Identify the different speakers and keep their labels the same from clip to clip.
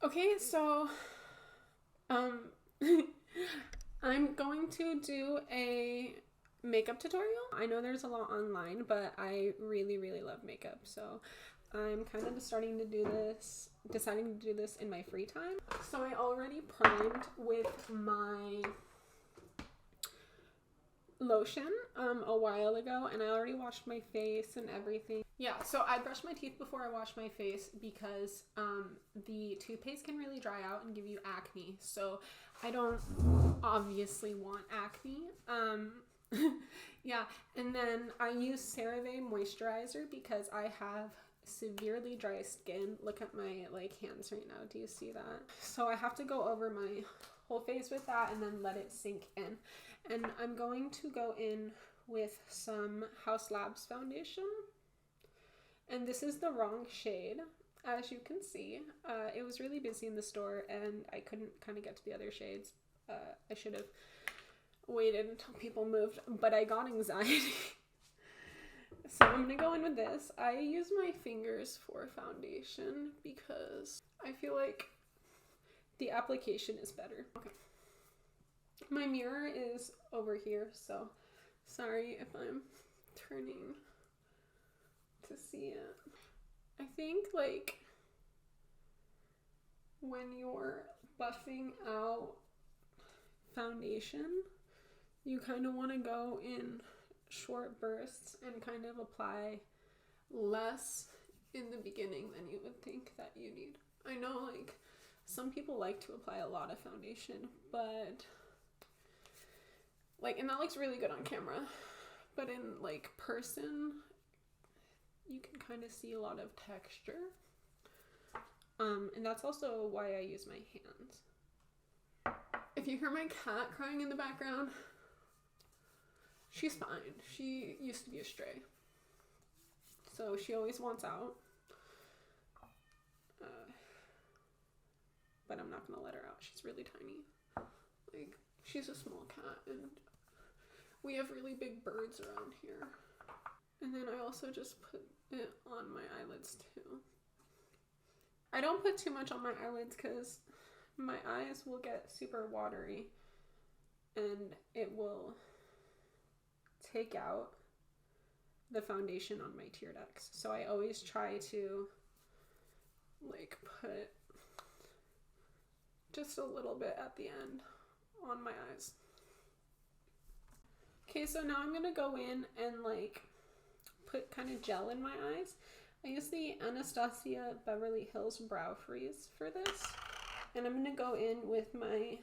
Speaker 1: Okay, so um I'm going to do a makeup tutorial. I know there's a lot online, but I really, really love makeup. So I'm kind of deciding to do this in my free time. So I already primed with my lotion a while ago, and I already washed my face and everything. Yeah, so I brush my teeth before I wash my face because the toothpaste can really dry out and give you acne. So I don't obviously want acne. Yeah, and then I use CeraVe moisturizer because I have severely dry skin. Look at my hands right now. Do you see that? So I have to go over my whole face with that and then let it sink in. And I'm going to go in with some Haus Labs foundation. And this is the wrong shade, as you can see. It was really busy in the store and I couldn't kind of get to the other shades. I should have waited until people moved, but I got anxiety. So I'm gonna go in with this. I use my fingers for foundation because I feel like the application is better. Okay. My mirror is over here, so sorry if I'm turning to see it. I think when you're buffing out foundation, you kind of want to go in short bursts and kind of apply less in the beginning than you would think that you need. I know some people like to apply a lot of foundation, but and that looks really good on camera, but in person you can kind of see a lot of texture. And that's also why I use my hands. If you hear my cat crying in the background, she's fine. She used to be a stray, so she always wants out. But I'm not gonna let her out. She's really tiny. She's a small cat, and we have really big birds around here. And then I also just put it on my eyelids too. I don't put too much on my eyelids because my eyes will get super watery and it will take out the foundation on my tear ducts. So I always try to put just a little bit at the end on my eyes. Okay, so now I'm gonna go in and put kind of gel in my eyes. I use the Anastasia Beverly Hills Brow Freeze for this. And I'm gonna go in with my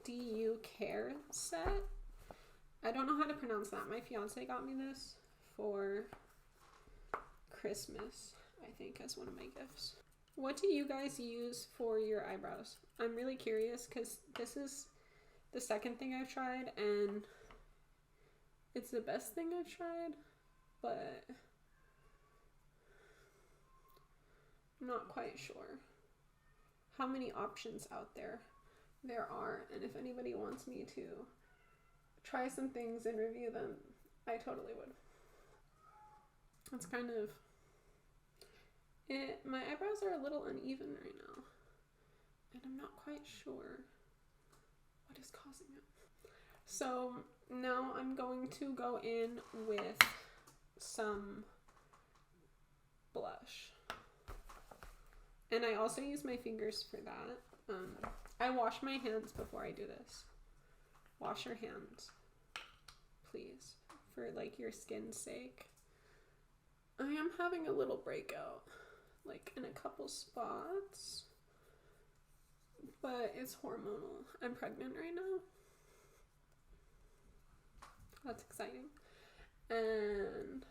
Speaker 1: DU Care set. I don't know how to pronounce that. My fiance got me this for Christmas, I think, as one of my gifts. What do you guys use for your eyebrows? I'm really curious because this is the second thing I've tried and it's the best thing I've tried, but I'm not quite sure how many options out there are, and if anybody wants me to try some things and review them, I totally would. That's kind of it. My eyebrows are a little uneven right now, and I'm not quite sure what is causing it. So now I'm going to go in with some blush. And I also use my fingers for that. I wash my hands before I do this. Wash your hands, please, for your skin's sake. I am having a little breakout, in a couple spots, but it's hormonal. I'm pregnant right now. That's exciting. And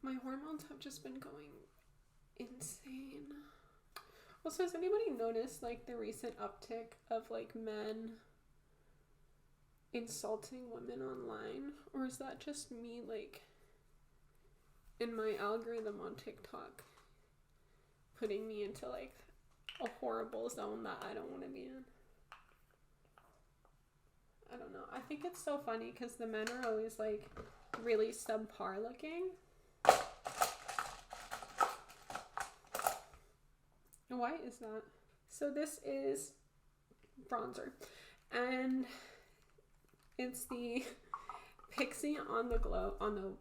Speaker 1: my hormones have just been going insane. Also, has anybody noticed the recent uptick of men insulting women online? Or is that just me in my algorithm on TikTok putting me into a horrible zone that I don't want to be in? I don't know. I think it's so funny because the men are always really subpar looking. Why is that? So this is bronzer, and it's the Pixi on the Glow bronzer.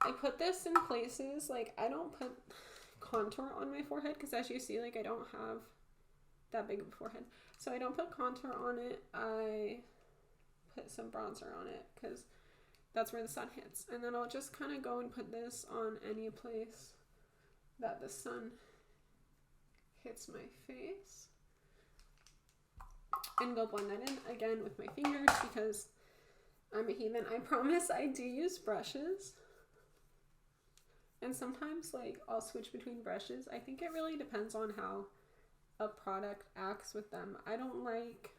Speaker 1: I put this in places, like I don't put contour on my forehead because as you see, like I don't have that big of a forehead, so I don't put contour on it. I put some bronzer on it because that's where the sun hits, and then I'll just kind of go and put this on any place that the sun hits my face and go blend that in again with my fingers because I'm a heathen. I promise I do use brushes, and sometimes like I'll switch between brushes. I think it really depends on how a product acts with them. I don't like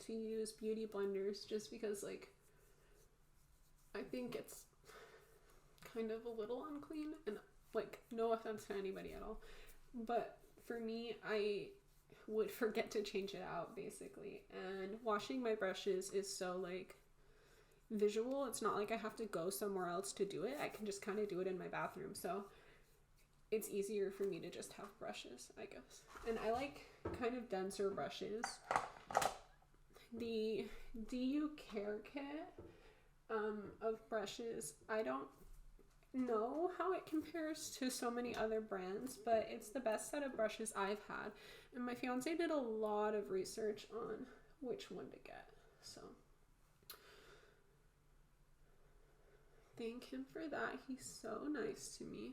Speaker 1: to use beauty blenders just because like I think it's kind of a little unclean, and like no offense to anybody at all, but for me I would forget to change it out basically, and washing my brushes is so like visual. It's not like I have to go somewhere else to do it. I can just kind of do it in my bathroom, so it's easier for me to just have brushes, I guess. And I like kind of denser brushes. The DU Care Kit of brushes, I don't know how it compares to so many other brands, but it's the best set of brushes I've had, and my fiance did a lot of research on which one to get, so thank him for that. He's so nice to me.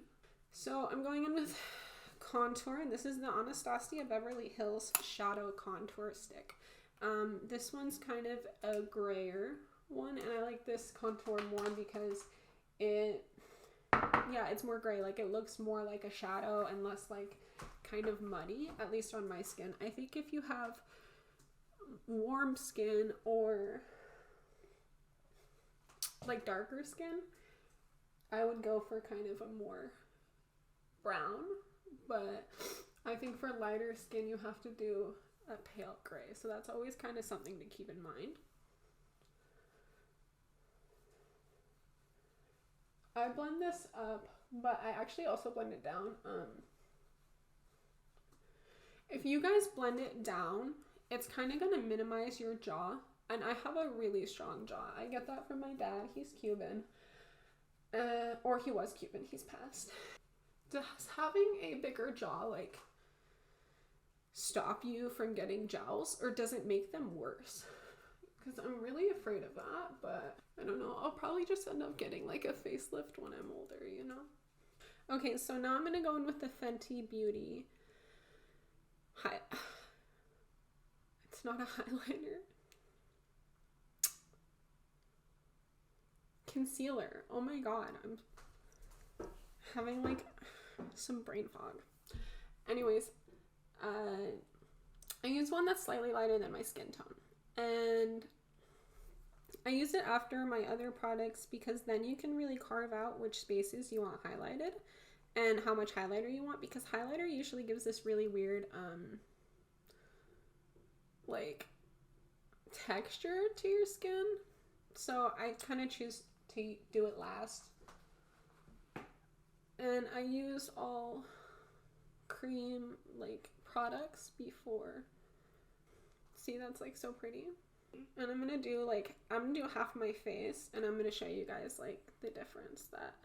Speaker 1: So I'm going in with contour, and this is the Anastasia Beverly Hills Shadow Contour Stick. This one's kind of a grayer one, and I like this contour more because it's more gray. Like it looks more like a shadow and less like kind of muddy, at least on my skin. I think if you have warm skin or like darker skin, I would go for kind of a more brown, but I think for lighter skin you have to do a pale gray, so that's always kind of something to keep in mind. I blend this up, but I actually also blend it down. If you guys blend it down, it's kind of going to minimize your jaw, and I have a really strong jaw. I get that from my dad. He's Cuban, or he was Cuban. He's passed. Does having a bigger jaw like stop you from getting jowls, or does it make them worse? Because I'm really afraid of that, but I don't know. I'll probably just end up getting like a facelift when I'm older, you know? Okay, so now I'm going to go in with the Fenty Beauty. It's not a highlighter. Concealer. Oh my god, I'm having like some brain fog. Anyways, I use one that's slightly lighter than my skin tone, and I use it after my other products because then you can really carve out which spaces you want highlighted and how much highlighter you want, because highlighter usually gives this really weird like texture to your skin, so I kind of choose to do it last. And I use all cream like products before. See, that's like so pretty. And I'm gonna do half my face, and I'm gonna show you guys like the difference that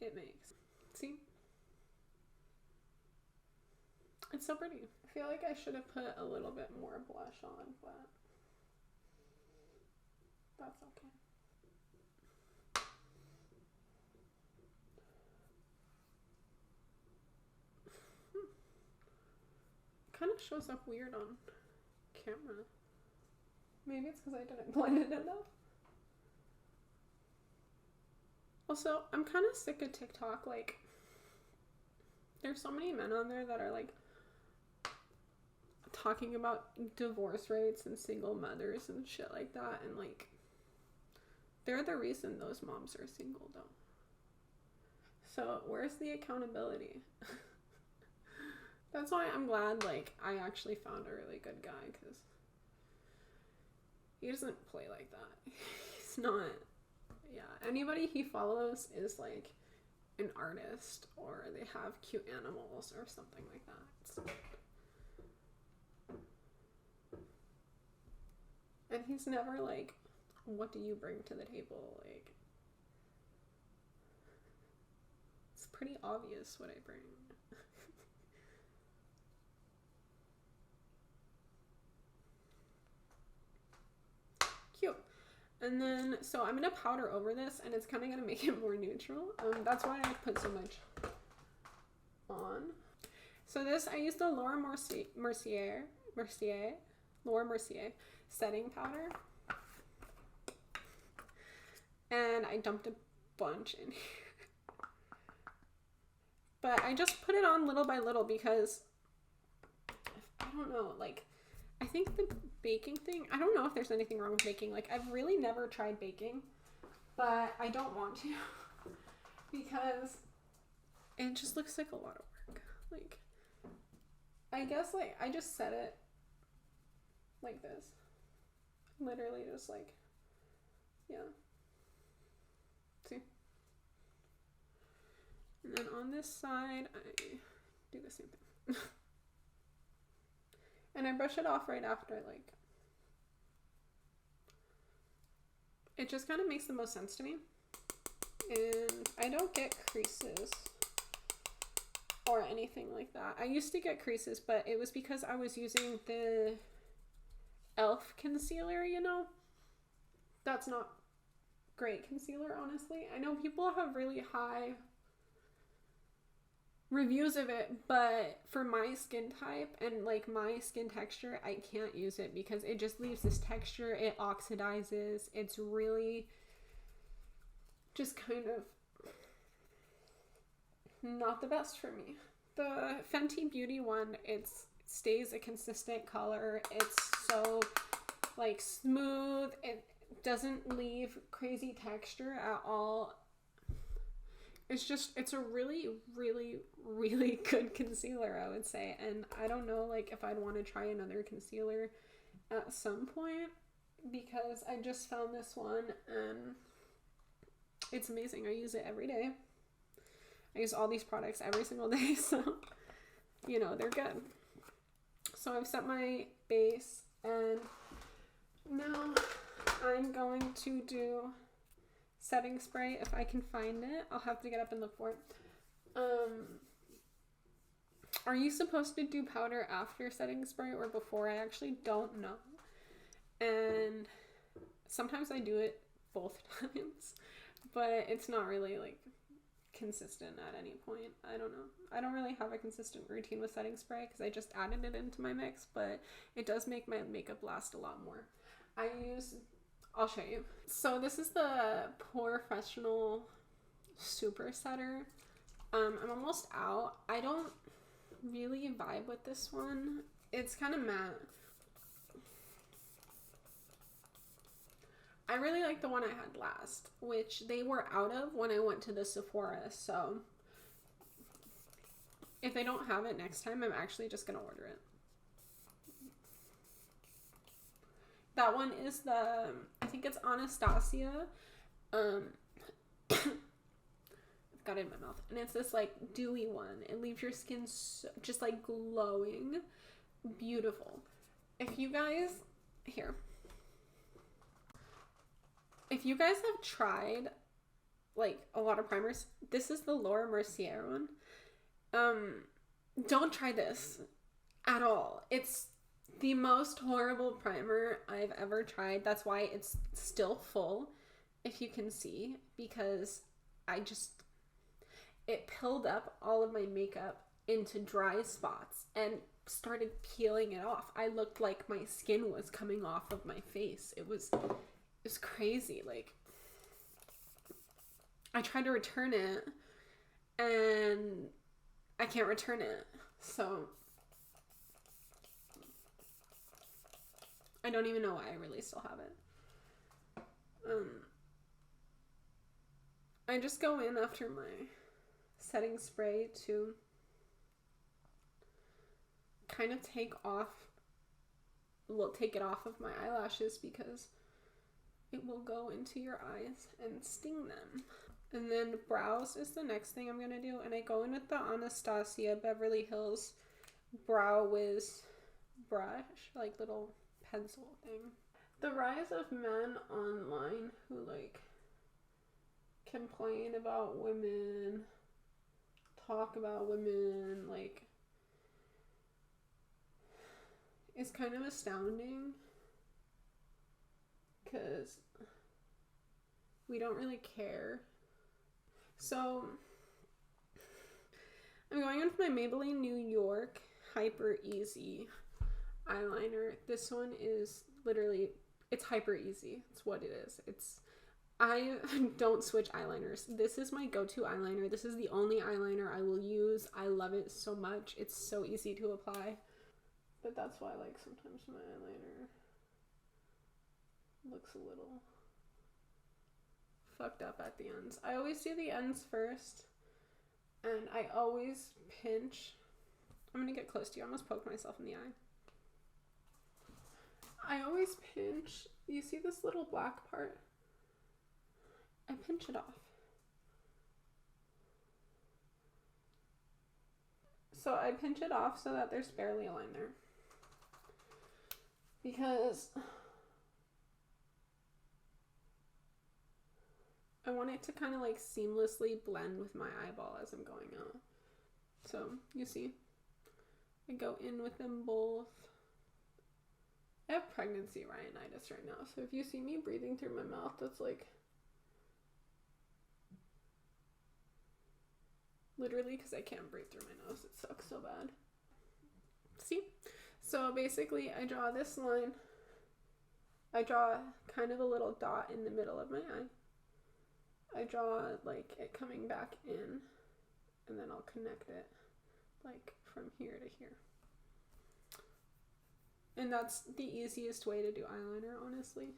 Speaker 1: it makes. See? It's so pretty. I feel like I should have put a little bit more blush on, but that's okay. Kind of shows up weird on camera. Maybe it's because I didn't blend it enough. Also, I'm kind of sick of TikTok. Like, there's so many men on there that are like talking about divorce rates and single mothers and shit like that, and like they're the reason those moms are single though. So where's the accountability? That's why I'm glad like I actually found a really good guy, because he doesn't play like that. He's not, yeah, anybody he follows is like an artist or they have cute animals or something like that. So. And he's never like, what do you bring to the table? Like, it's pretty obvious what I bring. Cute. And then, so I'm going to powder over this, and it's kind of going to make it more neutral. That's why I put so much on. So this, I used the Laura Mercier setting powder. And I dumped a bunch in here. But I just put it on little by little because, I don't know, like, I think the baking thing, I don't know if there's anything wrong with baking. Like, I've really never tried baking, but I don't want to because it just looks like a lot of work. Like, I guess, like, I just set it like this. Literally just, like, yeah. See? And then on this side, I do the same thing. And I brush it off right after, like, it just kind of makes the most sense to me. And I don't get creases or anything like that. I used to get creases, but it was because I was using the e.l.f. concealer, you know? That's not great concealer, honestly. I know people have really high reviews of it, but for my skin type and like my skin texture, I can't use it because it just leaves this texture. It oxidizes. It's really just kind of not the best for me. The Fenty Beauty one, it stays a consistent color. It's so like smooth. It doesn't leave crazy texture at all. It's a really, really, really good concealer, I would say. And I don't know, like, if I'd want to try another concealer at some point because I just found this one and it's amazing. I use it every day. I use all these products every single day, so, you know, they're good. So I've set my base and now I'm going to do setting spray if I can find it. I'll have to get up and look for it. Are you supposed to do powder after setting spray or before? I actually don't know. And sometimes I do it both times, but it's not really like consistent at any point. I don't know. I don't really have a consistent routine with setting spray because I just added it into my mix, but it does make my makeup last a lot more. I'll show you. So this is the POREfessional Super Setter. I'm almost out. I don't really vibe with this one. It's kind of matte. I really like the one I had last, which they were out of when I went to the Sephora. So if they don't have it next time, I'm actually just going to order it. That one is I think it's Anastasia. I've got it in my mouth. And it's this like dewy one. It leaves your skin just like glowing. Beautiful. If you guys have tried like a lot of primers, this is the Laura Mercier one. Don't try this at all. It's the most horrible primer I've ever tried. That's why it's still full, if you can see, because it pilled up all of my makeup into dry spots and started peeling it off. I looked like my skin was coming off of my face. It was crazy. Like, I tried to return it and I can't return it. So I don't even know why I really still have it. I just go in after my setting spray to kind of take it off of my eyelashes because it will go into your eyes and sting them. And then brows is the next thing I'm going to do. And I go in with the Anastasia Beverly Hills Brow Wiz brush, like little pencil thing. The rise of men online who like complain about women, talk about women, like, is kind of astounding because we don't really care. So I'm going in with my Maybelline New York Hyper Easy eyeliner. This one is literally, it's hyper easy. It's what it is. I don't switch eyeliners. This is my go-to eyeliner. This is the only eyeliner I will use. I love it so much. It's so easy to apply. But that's why, like, sometimes my eyeliner looks a little fucked up at the ends. I always do the ends first, and I always pinch. I'm gonna get close to you. I almost poked myself in the eye. I always pinch. You see this little black part? I pinch it off. So I pinch it off so that there's barely a line there. Because I want it to kind of like seamlessly blend with my eyeball as I'm going out. So you see, I go in with them both. I have pregnancy rhinitis right now, so if you see me breathing through my mouth, that's like literally because I can't breathe through my nose. It sucks so bad. See? So basically I draw this line. I draw kind of a little dot in the middle of my eye. I draw like it coming back in, and then I'll connect it like from here to here. And that's the easiest way to do eyeliner, honestly.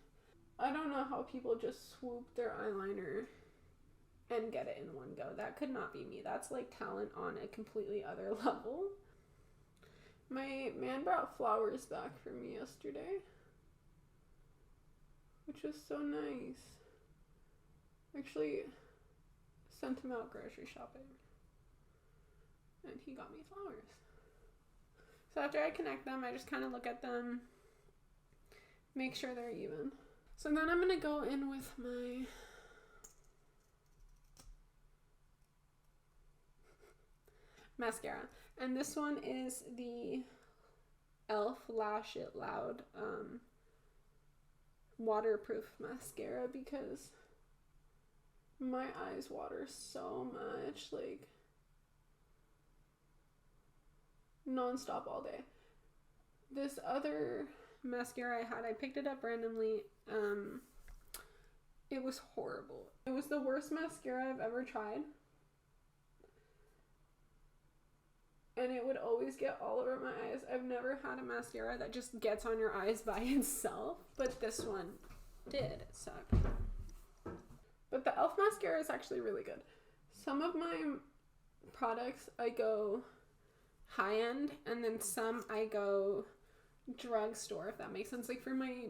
Speaker 1: I don't know how people just swoop their eyeliner and get it in one go. That could not be me. That's like talent on a completely other level. My man brought flowers back for me yesterday, which was so nice. Actually, sent him out grocery shopping, and he got me flowers. So after I connect them, I just kind of look at them, make sure they're even. So then I'm going to go in with my mascara. And this one is the e.l.f. Lash It Loud waterproof mascara because my eyes water so much, like non-stop all day. This other mascara I had, I picked it up randomly. It was horrible. It was the worst mascara I've ever tried. And it would always get all over my eyes. I've never had a mascara that just gets on your eyes by itself, but this one did. It sucked. But the e.l.f. mascara is actually really good. Some of my products I go high-end, and then some I go drugstore, if that makes sense. Like for my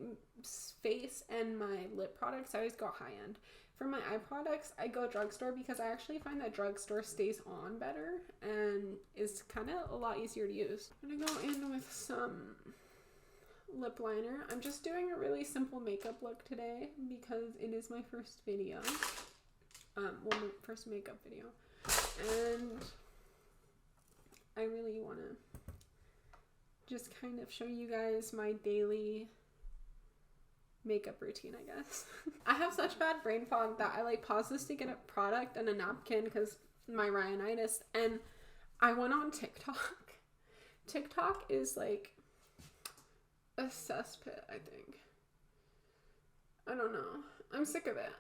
Speaker 1: face and my lip products, I always go high-end. For my eye products, I go drugstore because I actually find that drugstore stays on better and is kind of a lot easier to use. I'm gonna go in with some lip liner. I'm just doing a really simple makeup look today because it is my first video. My first makeup video. And I really want to just kind of show you guys my daily makeup routine, I guess. I have such bad brain fog that I like pause this to get a product and a napkin because my rhinitis, and I went on TikTok. TikTok is like a cesspit, I think. I don't know. I'm sick of it.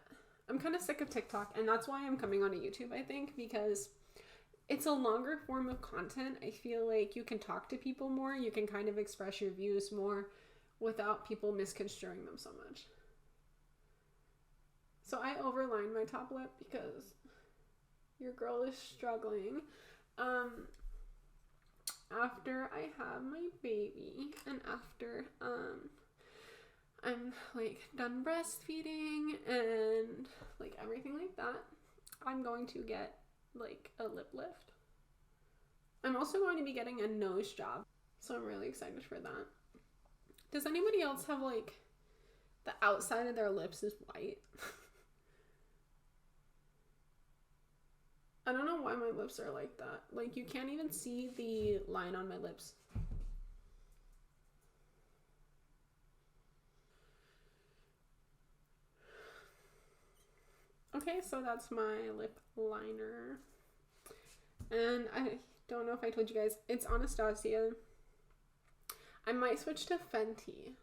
Speaker 1: I'm kind of sick of TikTok, and that's why I'm coming on to YouTube, I think, because it's a longer form of content. I feel like you can talk to people more. You can kind of express your views more without people misconstruing them so much. So I overlined my top lip because your girl is struggling. After I have my baby and after I'm like done breastfeeding and like everything like that, I'm going to get like a lip lift. I'm also going to be getting a nose job, so I'm really excited for that. Does anybody else have like the outside of their lips is white? I don't know why my lips are like that. Like, you can't even see the line on my lips. Okay, so that's my lip liner. And I don't know if I told you guys, it's Anastasia. I might switch to Fenty.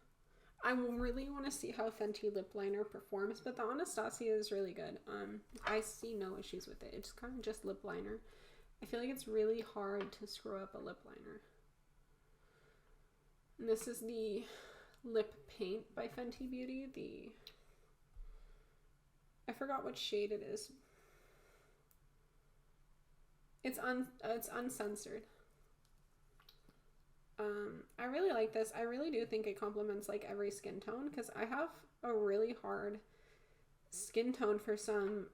Speaker 1: I really want to see how Fenty lip liner performs, but the Anastasia is really good. I see no issues with it. It's kind of just lip liner. I feel like it's really hard to screw up a lip liner. And this is the Lip Paint by Fenty Beauty. I forgot what shade it is. It's uncensored. I really like this. I really do think it complements like every skin tone, because I have a really hard skin tone for some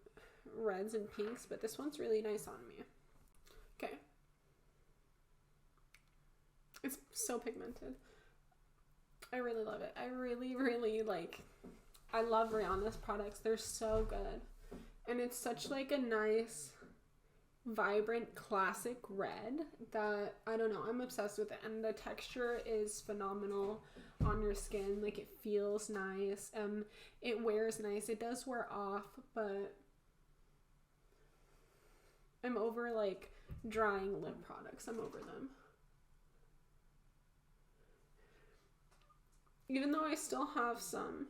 Speaker 1: reds and pinks, but this one's really nice on me. Okay. It's so pigmented. I really love it. I really like, I love Rihanna's products. They're so good. And it's such like a nice, vibrant, classic red that, I don't know, I'm obsessed with it. And the texture is phenomenal on your skin. Like, it feels nice. It wears nice. It does wear off, but I'm over like drying lip products. I'm over them. Even though I still have some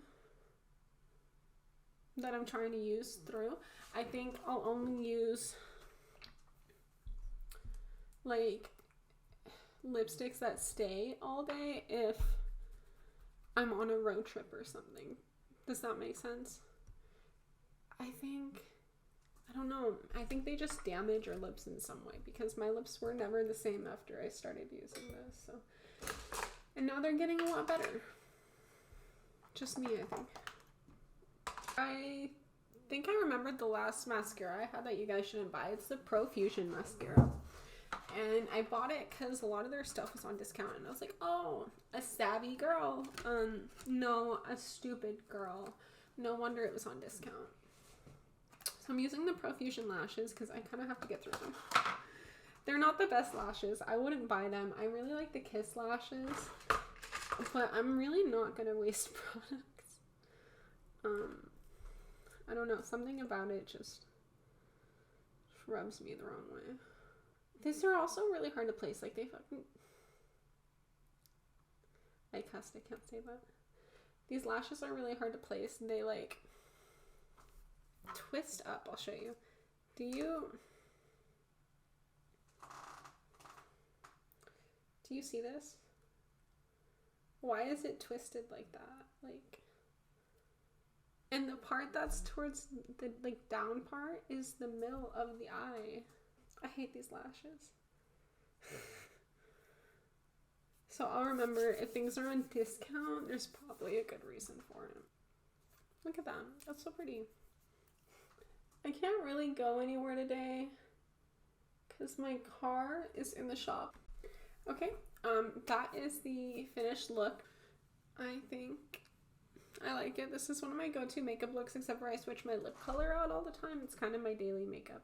Speaker 1: that I'm trying to use through, I think I'll only use like lipsticks that stay all day if I'm on a road trip or something. Does that make sense? I don't know. I think they just damage your lips in some way, because my lips were never the same after I started using this. So, and now they're getting a lot better. Just me, I think. I think I remembered the last mascara I had that you guys shouldn't buy. It's the Profusion mascara. And I bought it because a lot of their stuff was on discount. And I was like, oh, a savvy girl. No, a stupid girl. No wonder it was on discount. So I'm using the Profusion lashes because I kind of have to get through them. They're not the best lashes. I wouldn't buy them. I really like the Kiss lashes. But I'm really not going to waste products. I don't know. Something about it just rubs me the wrong way. These are also really hard to place. Like, they fucking... I cussed. I can't say that. These lashes are really hard to place. They, like, twist up. I'll show you. Do you see this? Why is it twisted like that? Like... And the part that's towards the, like, down part is the middle of the eye. I hate these lashes. So I'll remember, if things are on discount, there's probably a good reason for it. Look at that. That's so pretty. I can't really go anywhere today because my car is in the shop. Okay, that is the finished look. I think I like it. This is one of my go-to makeup looks, except for I switch my lip color out all the time. It's kind of my daily makeup.